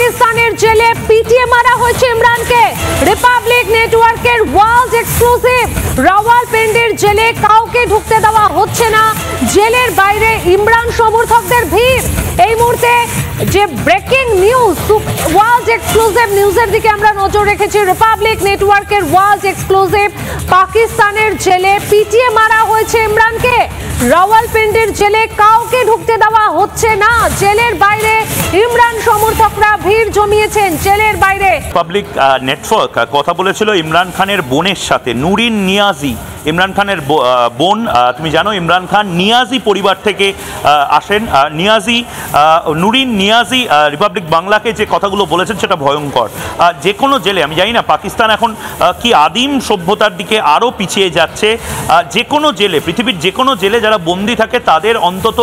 পাকিস্তানের জেলে পিটিয়ে মারা হয়েছে ইমরানকে। রিপাবলিক নেটওয়ার্কের ওয়ার্ল্ড এক্সক্লুসিভ, রাওয়ালপিন্ডির জেলে কাউকে ঢুকতে দেওয়া হচ্ছে না, জেলের বাইরে ইমরান সমর্থকদের ভিড়। এই মুহূর্তে যে ব্রেকিং নিউজ, ওয়ার্ল্ড এক্সক্লুসিভ নিউজের দিকে আমরা নজর রেখেছি। রিপাবলিক নেটওয়ার্কের ওয়ার্ল্ড এক্সক্লুসিভ, পাকিস্তানের জেলে পিটিয়ে মারা হয়েছে ইমরানকে। রাওয়ালপিন্ডির জেলে কাউকে ঢুকতে দেওয়া হচ্ছে না, জেলের বাইরে ইমরান সমর্থকরা ভিড় জমিয়েছেন জেলের বাইরে। রিপাবলিক নেটওয়ার্ক কথা বলেছিল ইমরান খানের বোনের সাথে, নুরিন নিয়াজি, ইমরান খানের বোন। তুমি জানো ইমরান খান নিয়াজি পরিবার থেকে আসেন। নুরিন নিয়াজি রিপাবলিক বাংলাকে যে কথাগুলো বলেছেন সেটা ভয়ঙ্কর। যে কোনো জেলে, আমি জানি না পাকিস্তান এখন কি আদিম সভ্যতার দিকে আরও পিছিয়ে যাচ্ছে, যে কোনো জেলে, পৃথিবীর যে কোনো জেলে যারা বন্দি থাকে তাদের অন্তত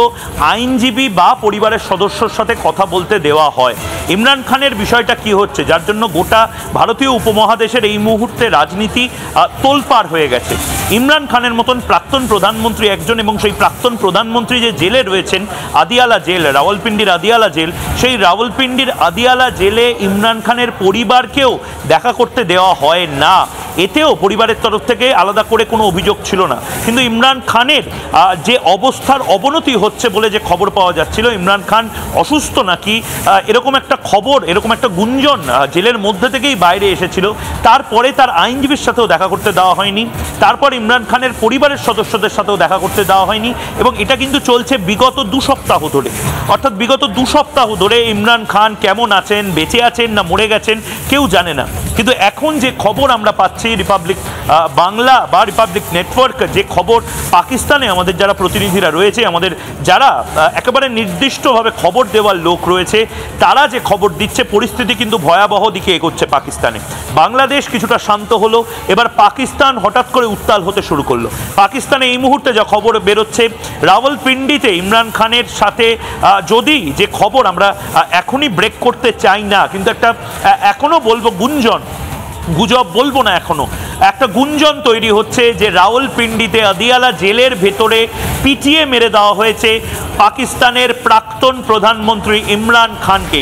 আইনজীবী বা পরিবারের সদস্যর সাথে কথা বলতে দেওয়া হয়। ইমরান খানের বিষয়টা কি হচ্ছে, যার জন্য গোটা ভারতীয় উপমহাদেশের এই মুহূর্তে রাজনীতি তোলপাড় হয়ে গেছে। ইমরান খানের মতন প্রাক্তন প্রধানমন্ত্রী একজন, এবং সেই প্রাক্তন প্রধানমন্ত্রী যে জেলে রয়েছেন, আদিয়ালা জেল, রাওয়ালপিন্ডির আদিয়ালা জেল, সেই রাওয়ালপিন্ডির আদিয়ালা জেলে ইমরান খানের পরিবারকেও দেখা করতে দেওয়া হয় না। এতেও পরিবারের তরফ থেকে আলাদা করে কোনো অভিযোগ ছিল না, কিন্তু ইমরান খানের যে অবস্থার অবনতি হচ্ছে বলে যে খবর পাওয়া যাচ্ছিল, ইমরান খান অসুস্থ নাকি এরকম একটা খবর, এরকম একটা গুঞ্জন জেলের মধ্যে থেকেই বাইরে এসেছিল। তারপরে তার আইনজীবীর সাথেও দেখা করতে দেওয়া হয়নি, তারপর ইমরান খানের পরিবারের সদস্যদের সাথেও দেখা করতে দেওয়া হয়নি, এবং এটা কিন্তু চলছে বিগত 2 সপ্তাহ ধরে। অর্থাৎ বিগত 2 সপ্তাহ ধরে ইমরান খান কেমন আছেন, বেঁচে আছেন না মরে গেছেন কেউ জানে না। কিন্তু এখন যে খবর আমরা পাচ্ছি, রিপাবলিক বাংলা বা রিপাবলিক নেটওয়ার্ক যে খবর, পাকিস্তানে আমাদের যারা প্রতিনিধিরা রয়েছে, আমাদের যারা একেবারে নির্দিষ্টভাবে খবর দেওয়ার লোক রয়েছে, তারা যে খবর দিচ্ছে, পরিস্থিতি কিন্তু ভয়াবহ দিকে এগোচ্ছে পাকিস্তানে। বাংলাদেশ কিছুটা শান্ত হলো, এবার পাকিস্তান হঠাৎ করে উত্তাল হতে শুরু করলো। পাকিস্তানে এই মুহূর্তে যা খবর বেরোচ্ছে, রাওয়ালপিন্ডিতে ইমরান খানের সাথে, যদি যে খবর আমরা এখনই ব্রেক করতে চাই না, কিন্তু একটা এখনও বলবো গুজব বলবো না, এখনো একটা গুঞ্জন তৈরি হচ্ছে যে রাওয়ালপিন্ডিতে আদিয়ালা জেলের ভেতরে পিটিয়ে মেরে দেওয়া হয়েছে পাকিস্তানের প্রাক্তন প্রধানমন্ত্রী ইমরান খানকে।